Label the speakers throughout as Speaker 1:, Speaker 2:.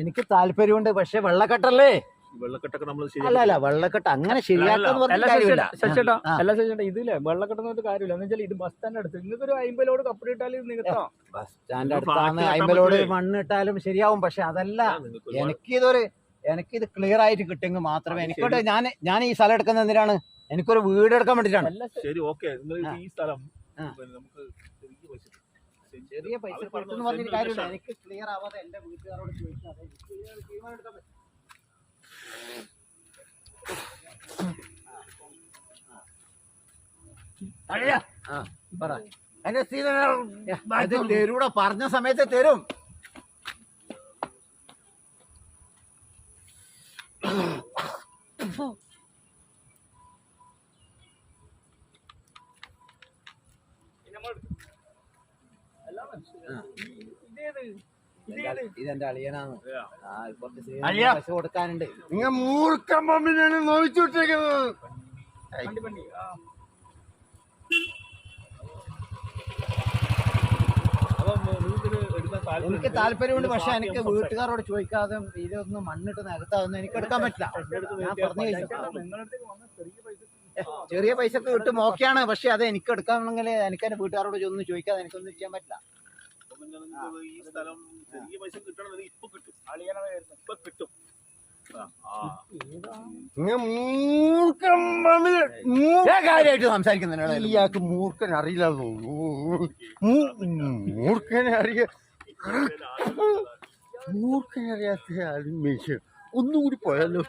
Speaker 1: എനിക്ക് താല്പര്യമുണ്ട്, പക്ഷെ വെള്ളക്കെട്ടല്ലേ.
Speaker 2: വെള്ളക്കെട്ടൊക്കെ നമ്മൾ
Speaker 1: അല്ല വെള്ളക്കെട്ട് അങ്ങനെ ശരിയാക്കാന്ന് പറഞ്ഞ കാര്യമില്ല.
Speaker 3: ഇതില്ലേ വെള്ളക്കെട്ടെന്ന് കാര്യമില്ല. എന്ന് വെച്ചാൽ ഇത് ബസ് സ്റ്റാൻഡ് അടുത്ത് നിങ്ങൾക്ക് ഒരു 50 ലോഡ് കപ്പൽ ഇട്ടാലും നികത്താം.
Speaker 1: ബസ് സ്റ്റാൻഡ് അടുത്താണ് 50 ലോഡ് മണ്ണ് ഇട്ടാലും ശരിയാവും. പക്ഷെ അതല്ല, എനിക്കിത് ക്ലിയർ ആയിട്ട് കിട്ടുമെങ്കിൽ മാത്രമേ എനിക്കോട്ടെ. ഞാൻ ഈ സ്ഥലം എടുക്കുന്നത് എന്തിനാണ്? എനിക്കൊരു വീട് എടുക്കാൻ വേണ്ടിട്ടാണ്.
Speaker 2: ശരി, ഓക്കെ. ഈ സ്ഥലം നമുക്ക്
Speaker 1: ചെറിയ പൈസ കൊടുത്തെന്ന് പറഞ്ഞൊരു കാര്യമില്ല. എനിക്ക് ക്ലിയർ ആവാതെ എന്റെ വീട്ടുകാരോട് ചോദിച്ചാൽ തീരുമാനം എടുക്കാൻ പറ്റും. തരൂടെ പറഞ്ഞ സമയത്ത് തരും. ഇതെന്റെ അളിയനാണ്. പൈസ കൊടുക്കാനുണ്ട്.
Speaker 4: നിങ്ങൾ മൂർഖം പമ്പിനാണ് നോവിച്ചുവിട്ടേക്കുന്നത്.
Speaker 1: എനിക്ക് താല്പര്യമുണ്ട്, പക്ഷെ എനിക്ക് വീട്ടുകാരോട് ചോദിക്കാതെ ഇതൊന്നും മണ്ണിട്ട് നികത്താതൊന്നും എനിക്ക് എടുക്കാൻ പറ്റില്ല. ഞാൻ പറഞ്ഞു ചെറിയ പൈസക്ക് കിട്ടും, ഓക്കെയാണ്. പക്ഷെ അത് എനിക്ക് എടുക്കാമെങ്കിൽ എനിക്ക് എന്റെ വീട്ടുകാരോട് ഒന്നും ചോദിക്കാതെ എനിക്കൊന്നും ചെയ്യാൻ പറ്റില്ല.
Speaker 2: ഈ സ്ഥലം ചെറിയ പൈസ കിട്ടണമെങ്കിൽ ഇപ്പൊ കിട്ടും. ഇപ്പൊ കിട്ടും.
Speaker 1: കാര്യമായിട്ട് സംസാരിക്കുന്നുണ്ട്.
Speaker 4: ഇയാൾക്ക് മൂർഖൻ അറിയില്ലെന്ന് തോന്നുന്നു. മൂർഖനെ അറിയാത്ത മനുഷ്യൻ ഒന്നുകൂടി പോയാലോ.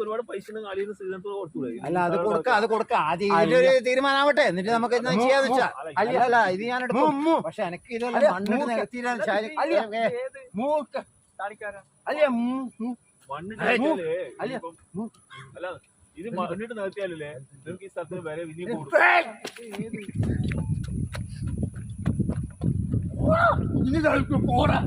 Speaker 2: ഒരുപാട് പൈസ
Speaker 1: അല്ല, അത് കൊടുക്ക ആദ്യം ഇതിലൊരു തീരുമാനമാവട്ടെ, എന്നിട്ട് നമുക്ക് ചെയ്യാന്ന് വെച്ചാ. അല്ല ഇത് ഞാൻ എടുക്കും, പക്ഷെ എനിക്ക് ഇതെല്ലാം മണ്ണിട്ട് നികത്തിയില്ല.
Speaker 2: ഇത് മണ്ണിട്ട് നികത്തിയാലേ നിങ്ങൾക്ക് ഈ സ്ഥലത്തിന് വില ഇനിയും കൂടും.
Speaker 4: ഇനി പോരാ.